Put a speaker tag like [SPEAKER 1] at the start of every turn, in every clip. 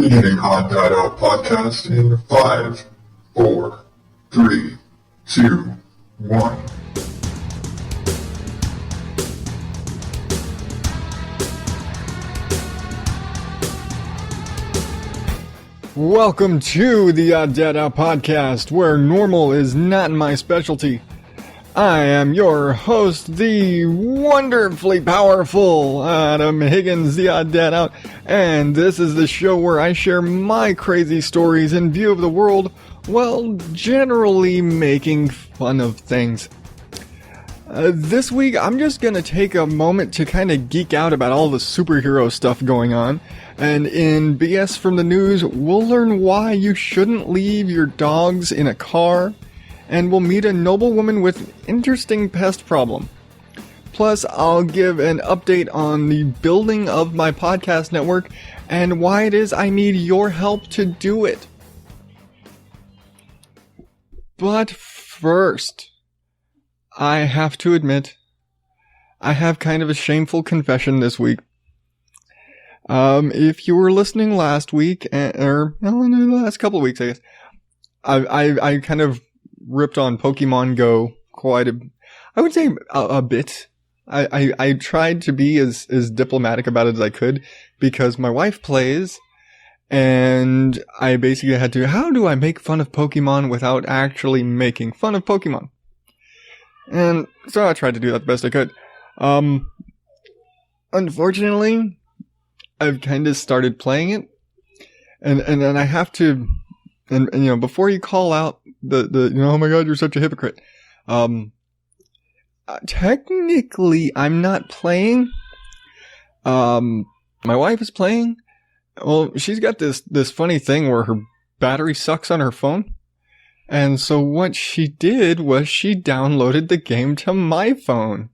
[SPEAKER 1] Beginning ODO podcast in 5, 4, 3, 2, 1.
[SPEAKER 2] Welcome to the ODO podcast, where normal is not my specialty. I am your host, the wonderfully powerful Adam Higgins, the Odd Dad Out, and this is the show where I share my crazy stories in view of the world, while generally making fun of things. This week, I'm just gonna take a moment to kind of geek out about all the superhero stuff going on, and in BS from the news, we'll learn why you shouldn't leave your dogs in a car, and we'll meet a noblewoman with an interesting pest problem. Plus, I'll give an update on the building of my podcast network and why it is I need your help to do it. But first, I have to admit, I have kind of a shameful confession this week. If you were listening last week, or the last couple of weeks, I guess, I kind of ripped on Pokemon Go quite I would say a bit. I tried to be as diplomatic about it as I could because my wife plays, and I basically had to, how do I make fun of Pokemon without actually making fun of Pokemon? And so I tried to do that the best I could. Unfortunately, I've kind of started playing it, and then I have to, and you know, before you call out the you know, oh my god, you're such a hypocrite. Technically, I'm not playing. My wife is playing. Well, she's got this funny thing where her battery sucks on her phone. And so what she did was she downloaded the game to my phone.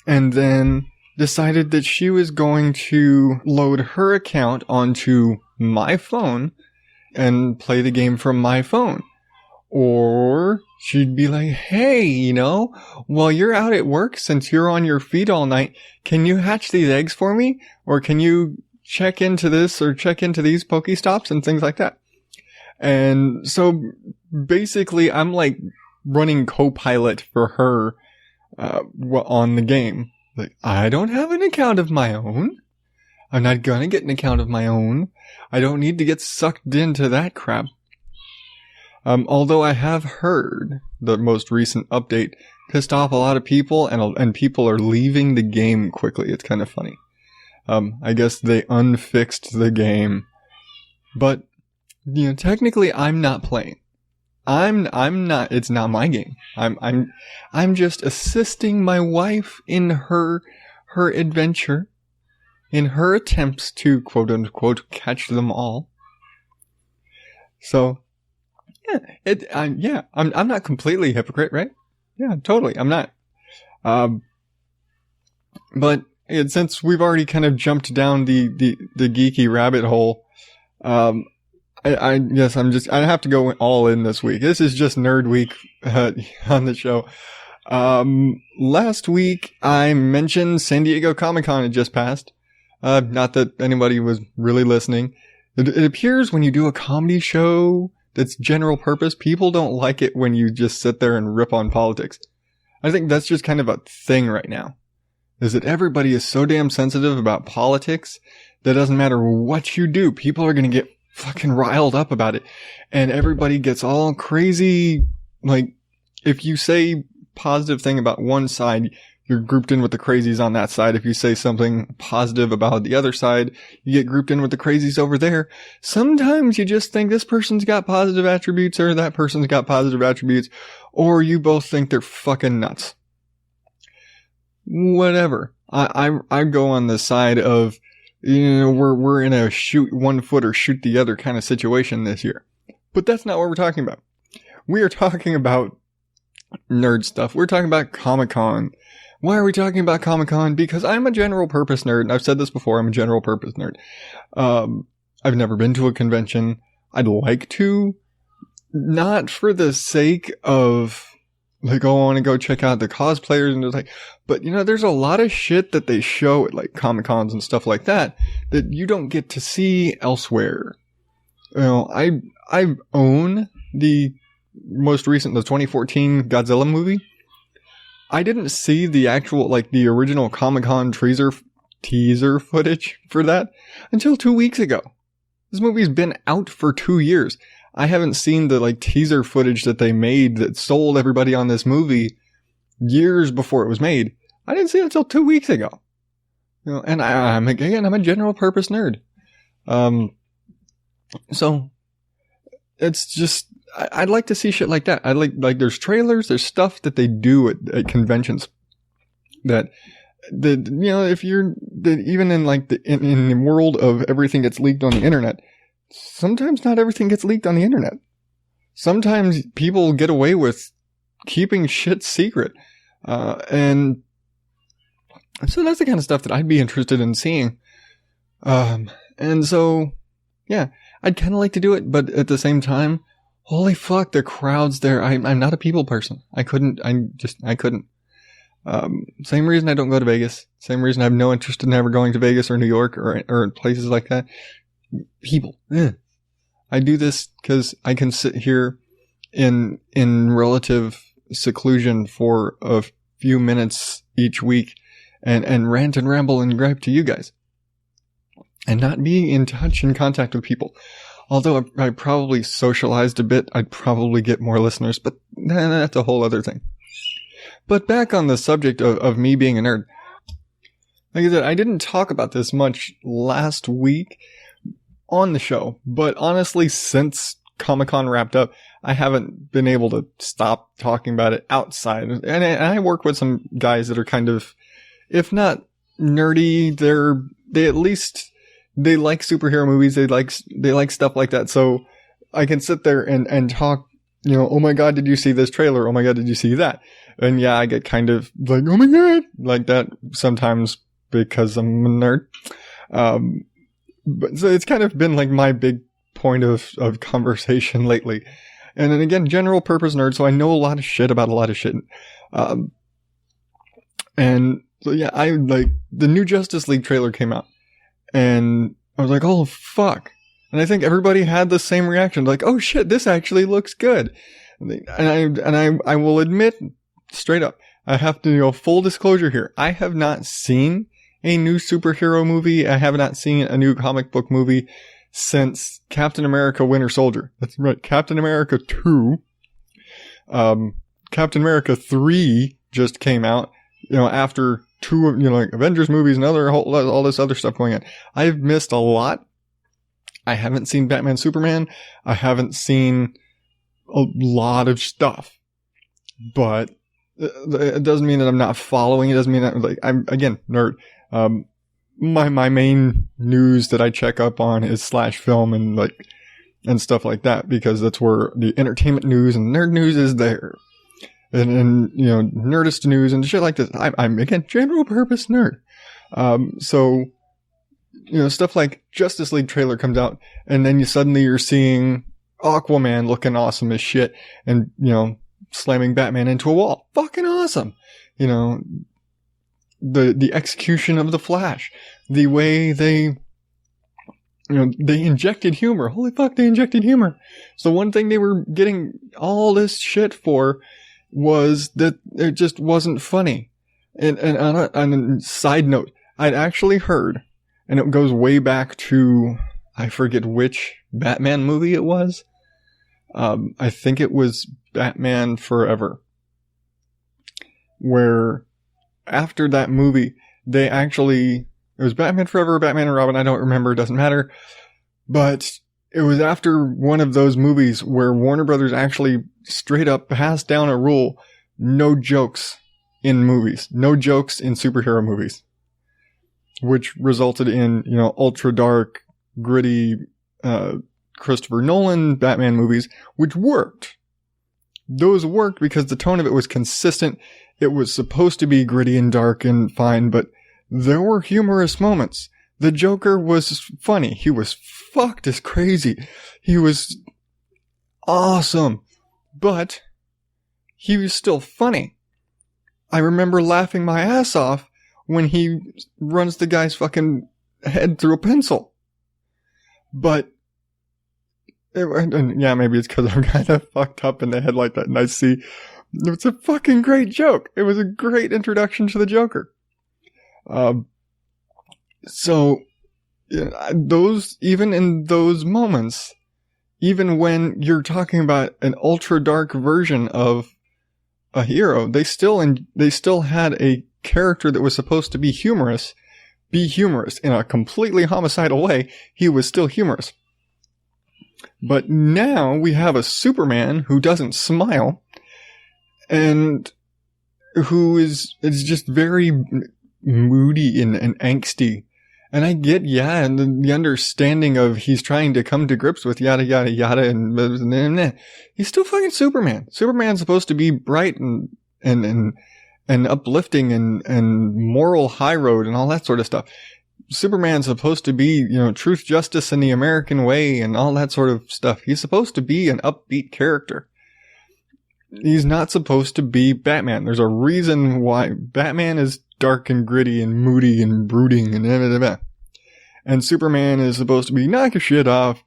[SPEAKER 2] And then decided that she was going to load her account onto my phone and play the game from my phone. Or she'd be like, hey, you know, while you're out at work, since you're on your feet all night, can you hatch these eggs for me? Or can you check into this or check into these Pokestops and things like that? And so basically I'm like running co-pilot for her on the game. Like, I don't have an account of my own. I'm not gonna get an account of my own. I don't need to get sucked into that crap. Although I have heard the most recent update pissed off a lot of people, and people are leaving the game quickly. It's kind of funny. I guess they unfixed the game. But, you know, technically I'm not playing. I'm not, it's not my game. I'm just assisting my wife in her adventure, in her attempts to quote unquote catch them all. So, yeah, I'm not completely a hypocrite, right? Yeah, totally, I'm not. But since we've already kind of jumped down the geeky rabbit hole, I guess I have to go all in this week. This is just Nerd Week on the show. Last week I mentioned San Diego Comic-Con had just passed. Not that anybody was really listening. It appears when you do a comedy show that's general purpose, people don't like it when you just sit there and rip on politics. I think that's just kind of a thing right now. Is that everybody is so damn sensitive about politics that it doesn't matter what you do, people are going to get fucking riled up about it. And everybody gets all crazy. Like, if you say positive thing about one side, you're grouped in with the crazies on that side. If you say something positive about the other side, you get grouped in with the crazies over there. Sometimes you just think this person's got positive attributes or that person's got positive attributes, or you both think they're fucking nuts. Whatever. I go on the side of, you know, we're in a shoot one foot or shoot the other kind of situation this year. But that's not what we're talking about. We are talking about nerd stuff. We're talking about Comic-Con. Why are we talking about Comic-Con? Because I'm a general purpose nerd. And I've said this before, I'm a general purpose nerd. I've never been to a convention. I'd like to. Not for the sake of like, oh, I want to go check out the cosplayers, and it's like, but there's a lot of shit that they show at like Comic Cons and stuff like that you don't get to see elsewhere. I own the most recent, the 2014 Godzilla movie. I didn't see the actual, like, the original Comic-Con teaser footage for that until 2 weeks ago. This movie's been out for 2 years. I haven't seen the, like, teaser footage that they made that sold everybody on this movie years before it was made. I didn't see it until 2 weeks ago. And I'm a general purpose nerd. So it's just, I'd like to see shit like that. I like there's trailers, there's stuff that they do at conventions that if you're even in like in the world of everything gets leaked on the internet, sometimes not everything gets leaked on the internet. Sometimes people get away with keeping shit secret. And so that's the kind of stuff that I'd be interested in seeing. And so, yeah, I'd kind of like to do it, but at the same time, holy fuck, the crowds there. I'm not a people person. I couldn't. Same reason I don't go to Vegas. Same reason I have no interest in ever going to Vegas or New York or places like that. People. I do this because I can sit here in relative seclusion for a few minutes each week and rant and ramble and gripe to you guys. And not be in touch and contact with people. Although I probably socialized a bit, I'd probably get more listeners, but that's a whole other thing. But back on the subject of me being a nerd. Like I said, I didn't talk about this much last week on the show, but honestly, since Comic-Con wrapped up, I haven't been able to stop talking about it outside. And I work with some guys that are kind of, if not nerdy, they at least... They like superhero movies. They like stuff like that. So I can sit there and talk, oh my God, did you see this trailer? Oh my God, did you see that? And yeah, I get kind of like, oh my God, like that sometimes because I'm a nerd. But so it's kind of been like my big point of conversation lately. And then again, general purpose nerd. So I know a lot of shit about a lot of shit. And so yeah, I like the new Justice League trailer came out. And I was like, oh, fuck. And I think everybody had the same reaction. Like, oh, shit, this actually looks good. And I will admit, straight up, I have to, full disclosure here. I have not seen a new superhero movie. I have not seen a new comic book movie since Captain America Winter Soldier. That's right, Captain America 2. Captain America 3 just came out, after... two of, like Avengers movies and all this other stuff going on. I've missed a lot. I haven't seen Batman Superman. I haven't seen a lot of stuff. But it doesn't mean that I'm not following. It doesn't mean that I'm, again, nerd. My main news that I check up on is /film and stuff like that, because that's where the entertainment news and nerd news is there. And Nerdist news and shit like this. I'm again, general purpose nerd. So, stuff like Justice League trailer comes out, and then you're seeing Aquaman looking awesome as shit, and, slamming Batman into a wall. Fucking awesome. The execution of the Flash. The way they injected humor. Holy fuck, they injected humor. So one thing they were getting all this shit for was that it just wasn't funny. And on a side note, I'd actually heard, and it goes way back to, I forget which Batman movie it was. I think it was Batman Forever. Where after that movie, it was Batman Forever or Batman and Robin, I don't remember, it doesn't matter. But it was after one of those movies where Warner Brothers actually straight up passed down a rule: no jokes in movies, no jokes in superhero movies, which resulted in, ultra dark, gritty, Christopher Nolan Batman movies, which worked. Those worked because the tone of it was consistent. It was supposed to be gritty and dark and fine, but there were humorous moments. The Joker was funny. He was fucked as crazy. He was awesome. But he was still funny. I remember laughing my ass off when he runs the guy's fucking head through a pencil. But, yeah, maybe it's because I'm kind of fucked up in the head like that, and I see, it's a fucking great joke. It was a great introduction to the Joker. So, those, even in those moments, even when you're talking about an ultra dark version of a hero, they still had a character that was supposed to be humorous in a completely homicidal way. He was still humorous. But now we have a Superman who doesn't smile and who is just very moody and angsty. And I get, and the understanding of he's trying to come to grips with yada, yada, yada, and he's still fucking Superman. Superman's supposed to be bright and uplifting and moral high road and all that sort of stuff. Superman's supposed to be, truth, justice, and the American way and all that sort of stuff. He's supposed to be an upbeat character. He's not supposed to be Batman. There's a reason why Batman is dark and gritty and moody and brooding and blah. And Superman is supposed to be knock your shit off.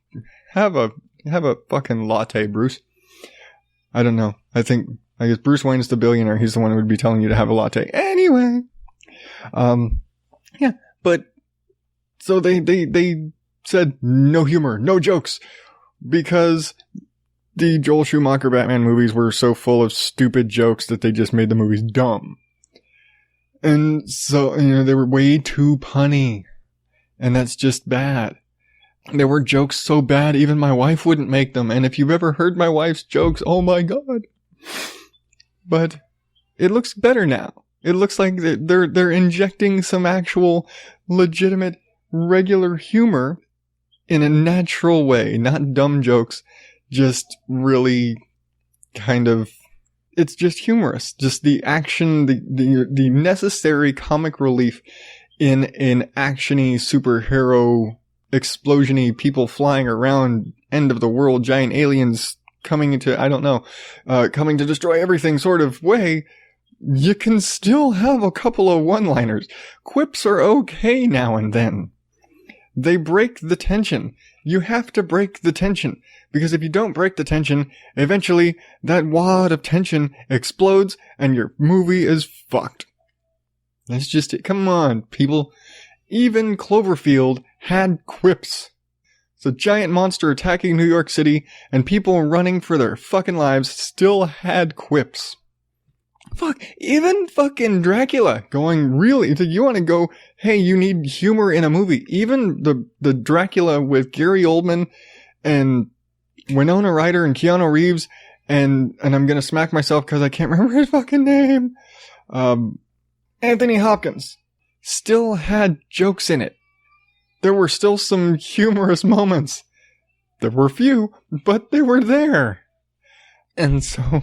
[SPEAKER 2] Have a fucking latte, Bruce. I don't know. I guess Bruce Wayne's the billionaire. He's the one who would be telling you to have a latte. Anyway. Yeah, but so they said no humor, no jokes, because the Joel Schumacher Batman movies were so full of stupid jokes that they just made the movies dumb. And so, they were way too punny. And that's just bad. There were jokes so bad, even my wife wouldn't make them. And if you've ever heard my wife's jokes, oh my God. But it looks better now. It looks like they're injecting some actual legitimate regular humor in a natural way, not dumb jokes, just really kind of, it's just humorous. Just the action, the necessary comic relief in an actiony superhero explosion-y, people flying around, end of the world, giant aliens coming into, I don't know, coming to destroy everything sort of way. You can still have a couple of one-liners. Quips are okay now and then. They break the tension. You have to break the tension. Because if you don't break the tension, eventually that wad of tension explodes and your movie is fucked. That's just it. Come on, people. Even Cloverfield had quips. It's a giant monster attacking New York City and people running for their fucking lives still had quips. Fuck, even fucking Dracula going really, you want to go, hey, you need humor in a movie. Even the Dracula with Gary Oldman and Winona Ryder and Keanu Reeves and I'm gonna smack myself because I can't remember his fucking name. Anthony Hopkins still had jokes in it. There were still some humorous moments. There were few, but they were there. And so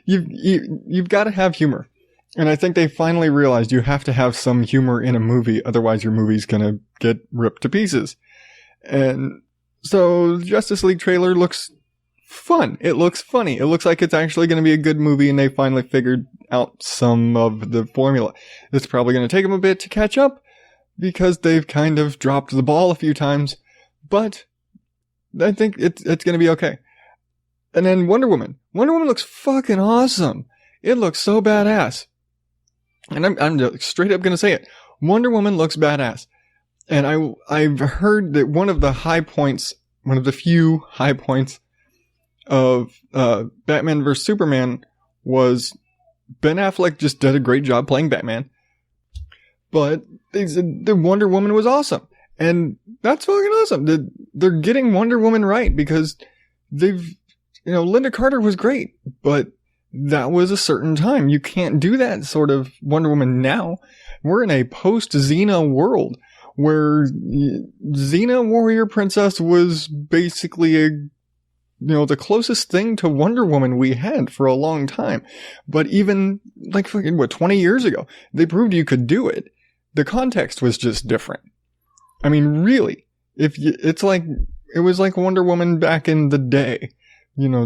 [SPEAKER 2] you've got to have humor. And I think they finally realized you have to have some humor in a movie, otherwise your movie's gonna get ripped to pieces. And so the Justice League trailer looks fun. It looks funny. It looks like it's actually going to be a good movie and they finally figured out some of the formula. It's probably going to take them a bit to catch up because they've kind of dropped the ball a few times, but I think it's going to be okay. And then Wonder Woman. Wonder Woman looks fucking awesome. It looks so badass. And I'm straight up going to say it. Wonder Woman looks badass. And I've heard that one of the few high points of Batman vs. Superman was Ben Affleck just did a great job playing Batman. But they said the Wonder Woman was awesome. And that's fucking awesome. They're getting Wonder Woman right because Linda Carter was great, but that was a certain time. You can't do that sort of Wonder Woman now. We're in a post-Xena world where Xena Warrior Princess was basically the closest thing to Wonder Woman we had for a long time. But even, 20 years ago, they proved you could do it. The context was just different. I mean, really, it was like Wonder Woman back in the day.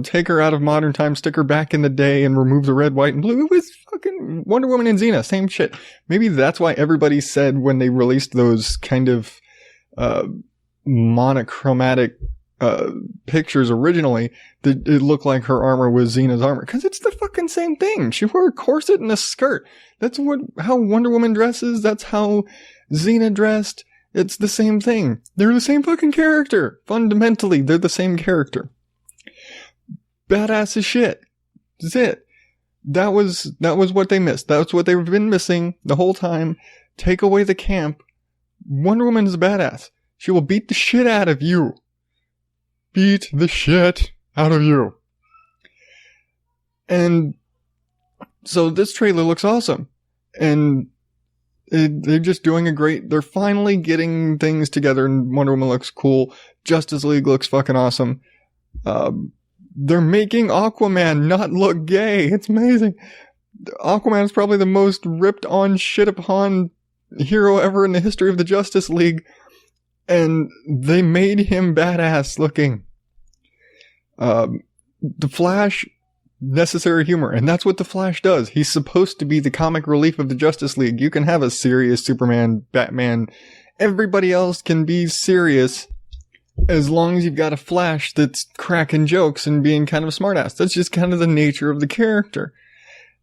[SPEAKER 2] take her out of modern time, stick her back in the day, and remove the red, white, and blue. It was fucking Wonder Woman and Xena, same shit. Maybe that's why everybody said when they released those kind of monochromatic pictures originally that it looked like her armor was Xena's armor, because it's the fucking same thing. She wore a corset and a skirt. That's how Wonder Woman dresses. That's how Xena dressed. It's the same thing. They're the same fucking character. Fundamentally, they're the same character. Badass as shit. That's it. That was what they missed. That's what they've been missing the whole time. Take away the camp. Wonder Woman is a badass. She will beat the shit out of you. Beat the shit out of you. And so this trailer looks awesome. And they're just doing they're finally getting things together, and Wonder Woman looks cool. Justice League looks fucking awesome. They're making Aquaman not look gay. It's amazing. Aquaman is probably the most ripped on, shit upon hero ever in the history of the Justice League. And they made him badass looking. The Flash, necessary humor. And that's what the Flash does. He's supposed to be the comic relief of the Justice League. You can have a serious Superman, Batman. Everybody else can be serious as long as you've got a Flash that's cracking jokes and being kind of a smartass. That's just kind of the nature of the character.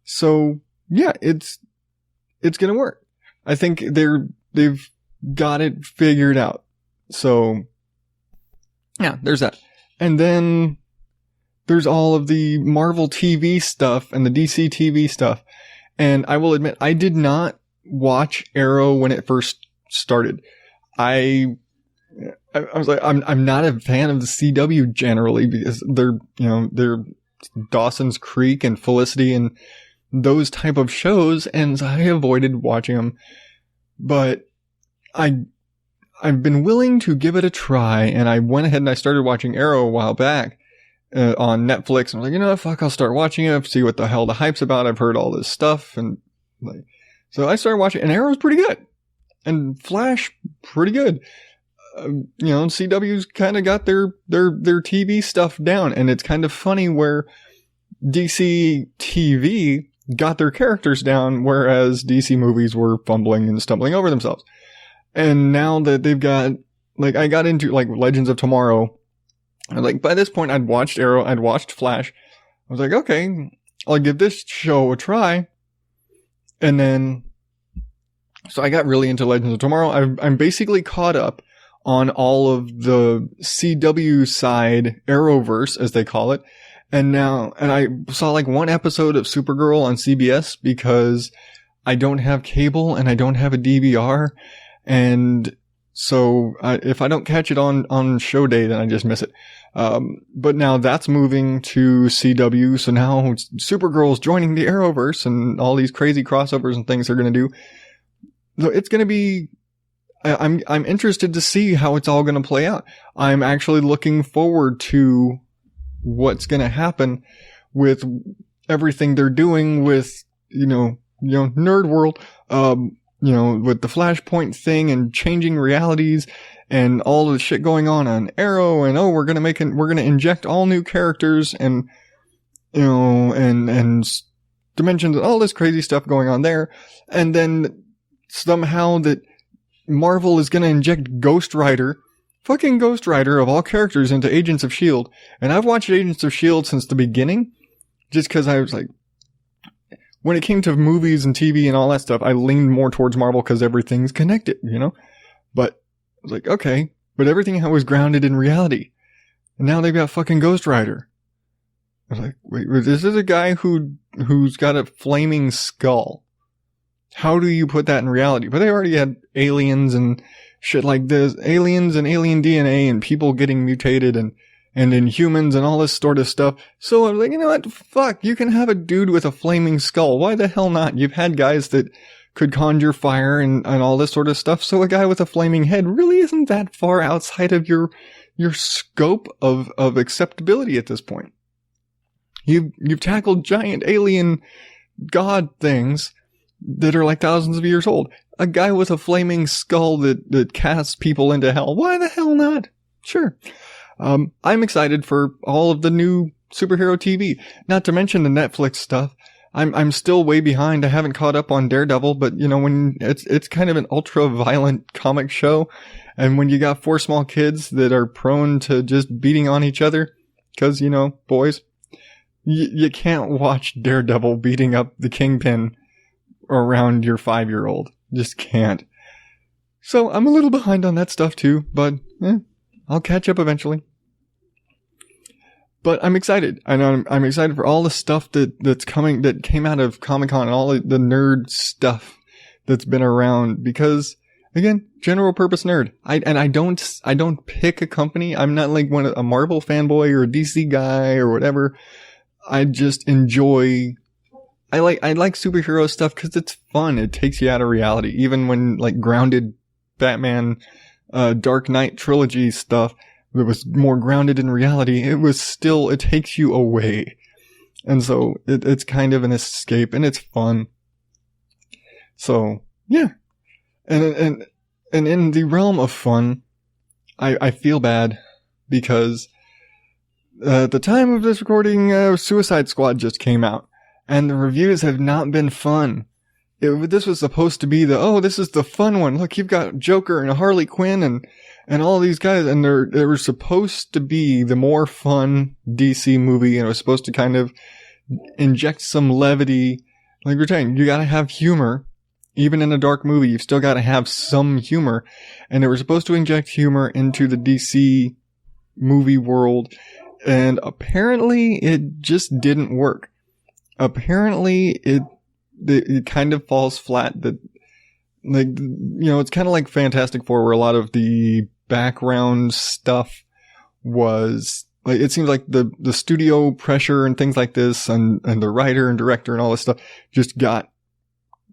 [SPEAKER 2] So, yeah, it's gonna work. I think they've got it figured out. So, yeah, there's that. And then there's all of the Marvel TV stuff and the DC TV stuff. And I will admit, I did not watch Arrow when it first started. I was like, I'm not a fan of the CW generally, because they're Dawson's Creek and Felicity and those type of shows, and so I avoided watching them. But I've been willing to give it a try, and I went ahead and I started watching Arrow a while back on Netflix. And I was like, fuck, I'll start watching it, see what the hell the hype's about. I've heard all this stuff, and so I started watching, and Arrow's pretty good, and Flash pretty good. CW's kind of got their TV stuff down, and it's kind of funny where DC TV got their characters down, whereas DC movies were fumbling and stumbling over themselves. And now that they've got, I got into, Legends of Tomorrow. By this point, I'd watched Arrow, I'd watched Flash. I was like, okay, I'll give this show a try. And then, so I got really into Legends of Tomorrow. I'm basically caught up on all of the CW side Arrowverse, as they call it. And I saw one episode of Supergirl on CBS because I don't have cable and I don't have a DVR. And so if I don't catch it on show day, then I just miss it. But now that's moving to CW. So now Supergirl's joining the Arrowverse and all these crazy crossovers and things they're going to do. So it's going to be, I'm interested to see how it's all going to play out. I'm actually looking forward to what's going to happen with everything they're doing with, Nerd World, with the Flashpoint thing and changing realities and all the shit going on Arrow, and we're going to inject all new characters and, and dimensions and all this crazy stuff going on there. And then somehow that Marvel is going to inject fucking Ghost Rider of all characters into Agents of S.H.I.E.L.D. And I've watched Agents of S.H.I.E.L.D. since the beginning, just because I was like, when it came to movies and TV and all that stuff, I leaned more towards Marvel because everything's connected, But I was like, okay, but everything was grounded in reality. And now they've got fucking Ghost Rider. I was like, wait, this is a guy who's got a flaming skull. How do you put that in reality? But they already had aliens and shit like this. Aliens and alien DNA and people getting mutated and Inhumans and all this sort of stuff. So I'm like, you know what? Fuck, you can have a dude with a flaming skull. Why the hell not? You've had guys that could conjure fire and all this sort of stuff. So a guy with a flaming head really isn't that far outside of your scope of acceptability at this point. You've tackled giant alien god things that are thousands of years old. A guy with a flaming skull that casts people into hell. Why the hell not? Sure. I'm excited for all of the new superhero TV, not to mention the Netflix stuff. I'm still way behind. I haven't caught up on Daredevil, but you know, when it's kind of an ultra violent comic show, and when you got 4 small kids that are prone to just beating on each other, cause you know, boys, you can't watch Daredevil beating up the Kingpin around your 5-year-old. Just can't. So I'm a little behind on that stuff too, but I'll catch up eventually. But I'm excited. And I'm excited for all the stuff that's coming, that came out of Comic-Con, and all the nerd stuff that's been around, because again, general purpose nerd. I don't pick a company. I'm not like a Marvel fanboy or a DC guy or whatever. I just enjoy, I like superhero stuff because it's fun. It takes you out of reality. Even when like grounded Batman, Dark Knight trilogy stuff, that was more grounded in reality, it takes you away. And so it's kind of an escape, and it's fun. So, yeah. And in the realm of fun, I feel bad because at the time of this recording, Suicide Squad just came out, and the reviews have not been fun. This was supposed to be this is the fun one. Look, you've got Joker and Harley Quinn and all these guys, and they were supposed to be the more fun DC movie, and it was supposed to kind of inject some levity. Like we're saying, you gotta have humor. Even in a dark movie, you've still gotta have some humor. And they were supposed to inject humor into the DC movie world, and apparently it just didn't work. Apparently it kind of falls flat. That, like, you know, it's kind of like Fantastic Four, where a lot of the background stuff was like, it seems like the studio pressure and things like this, and the writer and director and all this stuff just got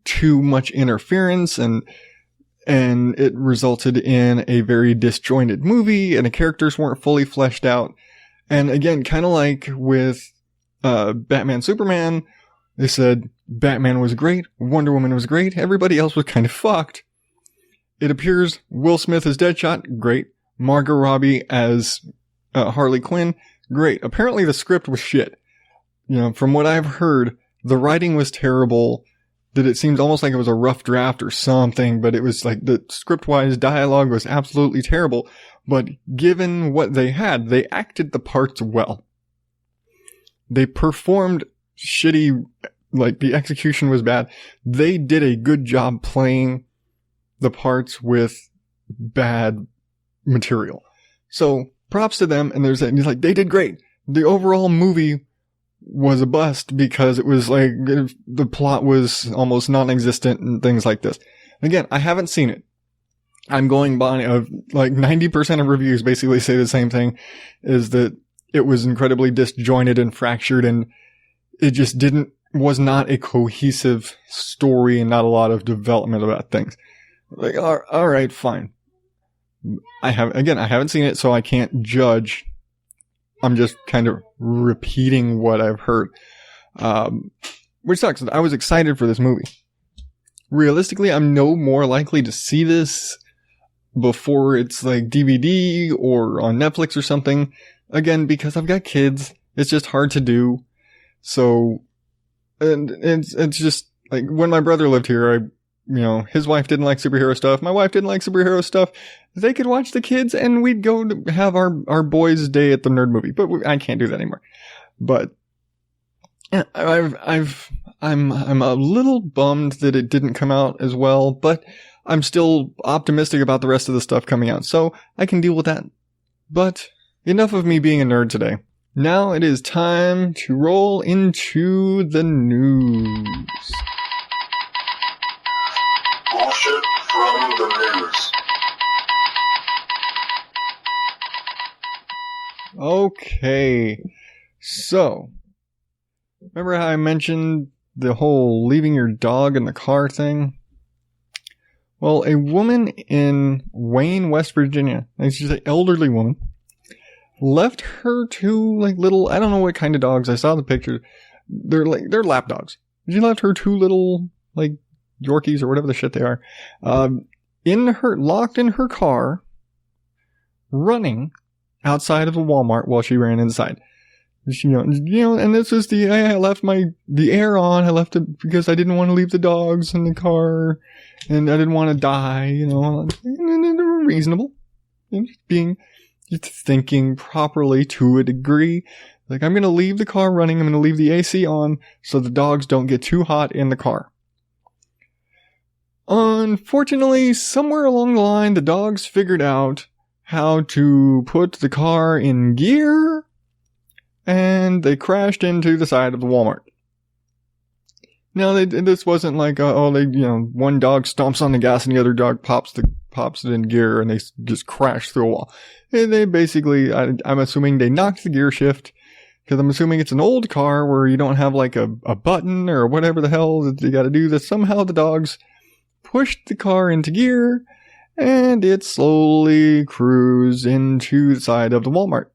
[SPEAKER 2] too much interference, and it resulted in a very disjointed movie, and the characters weren't fully fleshed out. And again, kind of like with Batman Superman, they said Batman was great, Wonder Woman was great, everybody else was kind of fucked. It appears Will Smith as Deadshot, great. Margot Robbie as Harley Quinn, great. Apparently the script was shit. You know, from what I've heard, the writing was terrible, that it seems almost like it was a rough draft or something, but it was like the script-wise dialogue was absolutely terrible. But given what they had, they acted the parts well. They performed shitty, like the execution was bad. They did a good job playing the parts with bad material. So props to them. And he's like, they did great. The overall movie was a bust because it was like, the plot was almost non-existent and things like this. Again, I haven't seen it. I'm going by like 90% of reviews basically say the same thing, is that it was incredibly disjointed and fractured, and it just was not a cohesive story and not a lot of development about things. Like, all right, fine. I haven't seen it, so I can't judge. I'm just kind of repeating what I've heard. Which sucks. I was excited for this movie. Realistically, I'm no more likely to see this before it's like DVD or on Netflix or something. Again, because I've got kids. It's just hard to do. So, and it's just like when my brother lived here, his wife didn't like superhero stuff. My wife didn't like superhero stuff. They could watch the kids, and we'd go to have our boys' day at the nerd movie. But I can't do that anymore. But yeah, I'm a little bummed that it didn't come out as well. But I'm still optimistic about the rest of the stuff coming out, so I can deal with that. But enough of me being a nerd today. Now it is time to roll into the news.
[SPEAKER 1] Bullshit from the news.
[SPEAKER 2] Okay, so remember how I mentioned the whole leaving your dog in the car thing? Well, a woman in Wayne, West Virginia, and she's an elderly woman, left her two little, I don't know what kind of dogs, I saw the picture, they're lap dogs. She left her two little Yorkies or whatever the shit they are, locked in her car, running outside of the Walmart while she ran inside. And this was I left the air on. I left it because I didn't want to leave the dogs in the car and I didn't want to die, and reasonable. Just thinking properly to a degree. Like, I'm going to leave the car running. I'm going to leave the AC on so the dogs don't get too hot in the car. Unfortunately, somewhere along the line, the dogs figured out how to put the car in gear, and they crashed into the side of the Walmart. Now, this wasn't like, one dog stomps on the gas and the other dog pops it in gear and they just crash through a wall. And they basically, I'm assuming they knocked the gear shift, because I'm assuming it's an old car where you don't have like a button or whatever the hell that you got to do, that somehow the dogs pushed the car into gear and it slowly cruised into the side of the Walmart.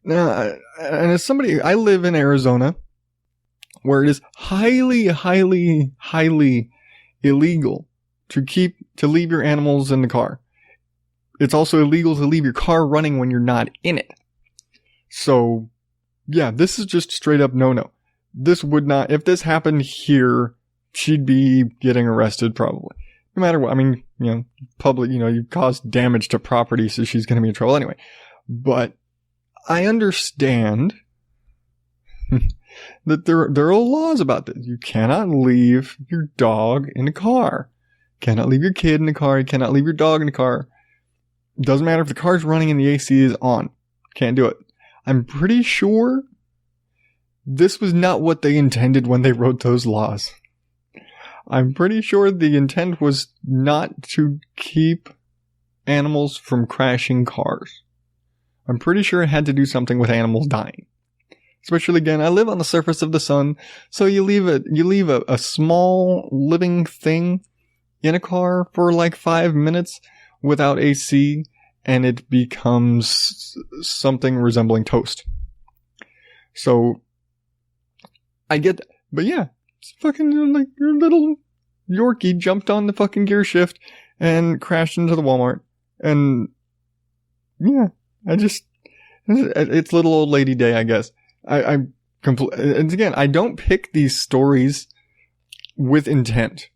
[SPEAKER 2] Now, and as somebody, I live in Arizona, where it is highly, highly, highly illegal to leave your animals in the car. It's also illegal to leave your car running when you're not in it. So, yeah, this is just straight up no-no. This would not, if this happened here, she'd be getting arrested probably. No matter what, public, you caused damage to property, so she's going to be in trouble anyway. But I understand that there are laws about this. You cannot leave your dog in the car. You cannot leave your kid in the car. You cannot leave your dog in the car. It doesn't matter if the car's running and the AC is on. Can't do it. I'm pretty sure this was not what they intended when they wrote those laws. I'm pretty sure the intent was not to keep animals from crashing cars. I'm pretty sure it had to do something with animals dying. Especially, again, I live on the surface of the sun, so you leave a small living thing in a car for like 5 minutes without AC, and it becomes something resembling toast. So, I get that. But yeah, it's fucking like your little Yorkie jumped on the fucking gear shift and crashed into the Walmart. And yeah, it's little old lady day, I guess. And again, I don't pick these stories with intent.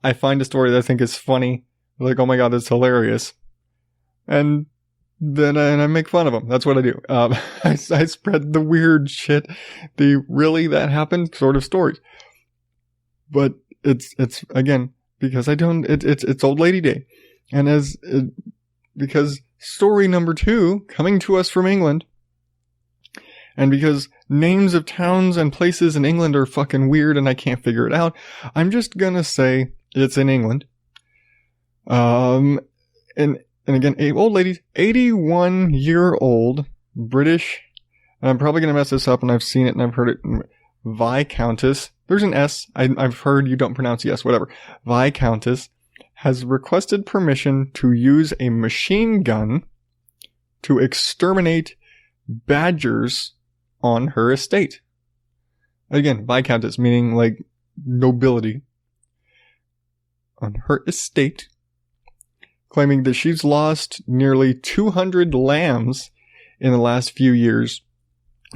[SPEAKER 2] I find a story that I think is funny, like, oh my god, that's hilarious, and then I make fun of them. That's what I do. I spread the weird shit, the really that happened sort of stories. But it's again, because it's old lady day, and because story number 2 coming to us from England. And because names of towns and places in England are fucking weird and I can't figure it out, I'm just gonna say it's in England. And again, old lady, 81-year-old British, and I'm probably gonna mess this up, and I've seen it and I've heard it, Viscountess, there's an S, I've heard you don't pronounce yes, whatever, Viscountess has requested permission to use a machine gun to exterminate badgers on her estate. Again, Viscountess, meaning like nobility. On her estate, claiming that she's lost nearly 200 lambs in the last few years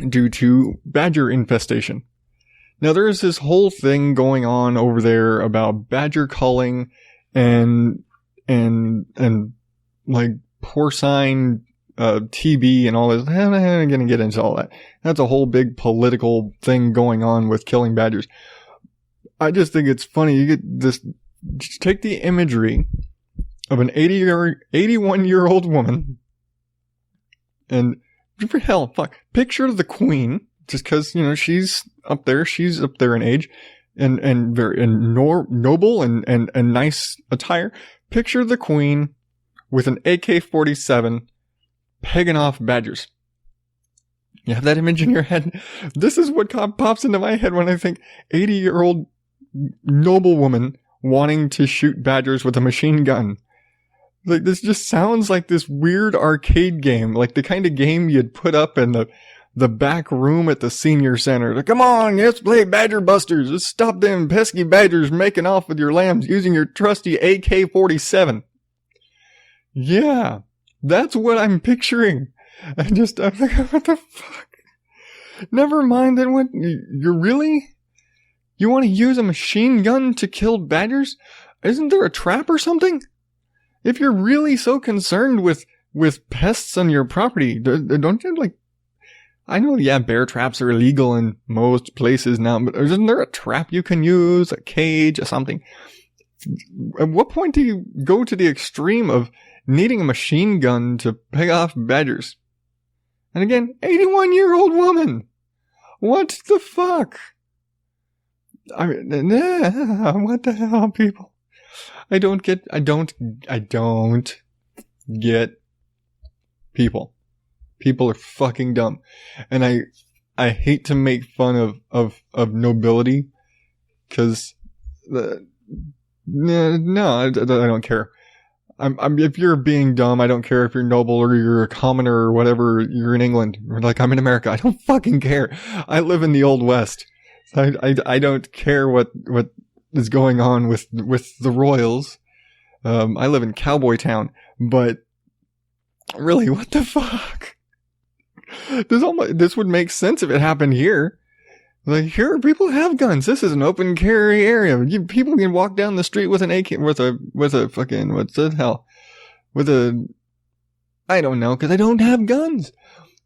[SPEAKER 2] due to badger infestation. Now, there's this whole thing going on over there about badger culling and like porcine TB and all this. I'm not going to get into all that. That's a whole big political thing going on with killing badgers. I just think it's funny. You get this, just take the imagery of an 81-year-old woman, and for hell, picture the Queen, just because, she's up there in age, and very noble and nice attire. Picture the Queen with an AK-47 pegging off badgers. You have that image in your head? This is what pops into my head when I think 80-year-old noblewoman wanting to shoot badgers with a machine gun. Like, this just sounds like this weird arcade game, like the kind of game you'd put up in the back room at the senior center. Like, come on, let's play Badger Busters. Let's stop them pesky badgers making off with your lambs using your trusty AK-47. Yeah. That's what I'm picturing. I'm like, what the fuck? Never mind that what, you want to use a machine gun to kill badgers? Isn't there a trap or something? If you're really so concerned with pests on your property, don't you like, I know, yeah, bear traps are illegal in most places now, but isn't there a trap you can use, a cage or something? At what point do you go to the extreme of needing a machine gun to pick off badgers? And again, 81-year-old woman. What the fuck? I mean, what the hell, people? I don't get people. People are fucking dumb. And I hate to make fun of nobility, cause no, I don't care. If you're being dumb, I don't care if you're noble or you're a commoner or whatever, you're in England. Like, I'm in America. I don't fucking care. I live in the Old West. I don't care what is going on with the royals. I live in Cowboy Town, but really, what the fuck? This would make sense if it happened here. Like, here, people have guns. This is an open carry area. People can walk down the street with an AK, with a fucking, what's the hell? I don't know, cause I don't have guns.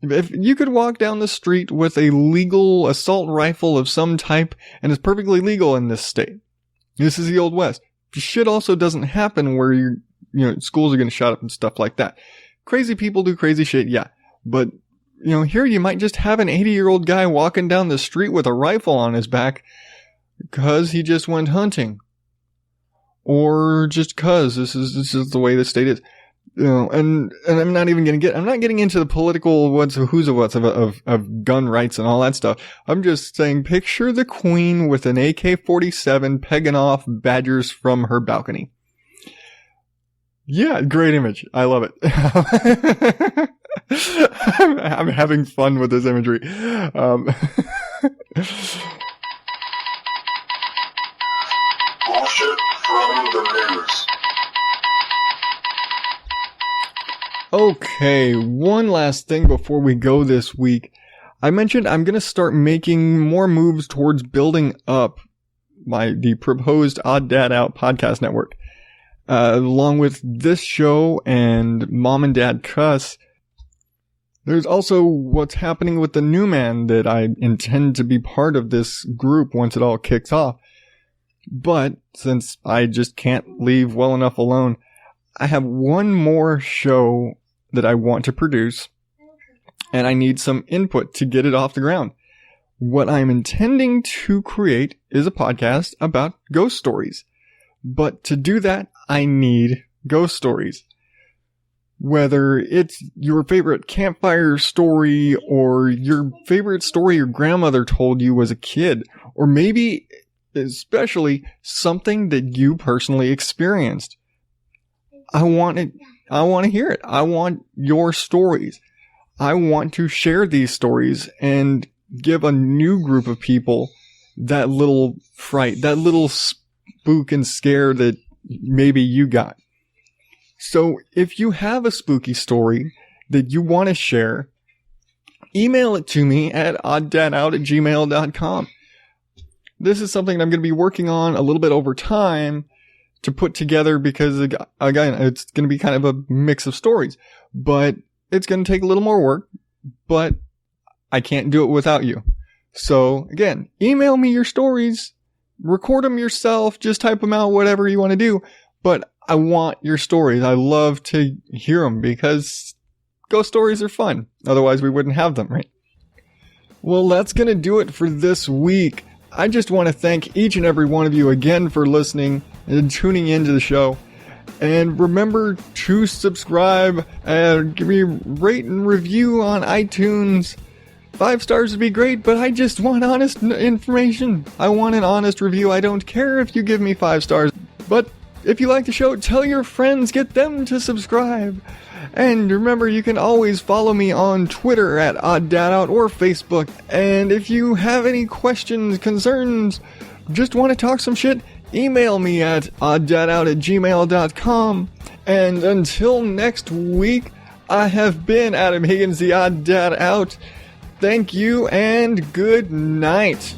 [SPEAKER 2] If you could walk down the street with a legal assault rifle of some type, and it's perfectly legal in this state. This is the Old West. Shit also doesn't happen where schools are getting shot up and stuff like that. Crazy people do crazy shit, yeah. But, here you might just have an 80-year-old guy walking down the street with a rifle on his back because he just went hunting. Or just cause this is the way the state is. And I'm not even I'm not getting into the political what's of gun rights and all that stuff. I'm just saying, picture the queen with an AK-47 pegging off badgers from her balcony. Yeah, great image. I love it. I'm having fun with this imagery.
[SPEAKER 1] Bullshit from the news.
[SPEAKER 2] Okay, one last thing before we go this week. I mentioned I'm going to start making more moves towards building up the proposed Odd Dad Out podcast network. Along with this show and Mom and Dad Cuss, there's also what's happening with the NewMan that I intend to be part of this group once it all kicks off. But since I just can't leave well enough alone, I have one more show that I want to produce, and I need some input to get it off the ground. What I'm intending to create is a podcast about ghost stories. But to do that, I need ghost stories. Whether it's your favorite campfire story, or your favorite story your grandmother told you as a kid, or maybe especially something that you personally experienced. I want to hear it. I want your stories. I want to share these stories and give a new group of people that little fright, that little spook and scare that maybe you got. So if you have a spooky story that you want to share, email it to me at oddadout@gmail.com. This is something I'm going to be working on a little bit over time to put together, because again, it's going to be kind of a mix of stories, but it's going to take a little more work, but I can't do it without you. So again, email me your stories, record them yourself, just type them out, whatever you want to do, but I want your stories. I love to hear them because ghost stories are fun. Otherwise we wouldn't have them, right? Well, that's going to do it for this week. I just want to thank each and every one of you again for listening and tuning into the show. And remember to subscribe and give me a rate and review on iTunes. 5 stars would be great, but I just want honest information. I want an honest review. I don't care if you give me 5 stars. But if you like the show, tell your friends, get them to subscribe. And remember, you can always follow me on Twitter at OddDadOut or Facebook. And if you have any questions, concerns, just want to talk some shit, email me at oddadout@gmail.com. And until next week, I have been Adam Higgins, the Odd Dad out. Thank you and good night.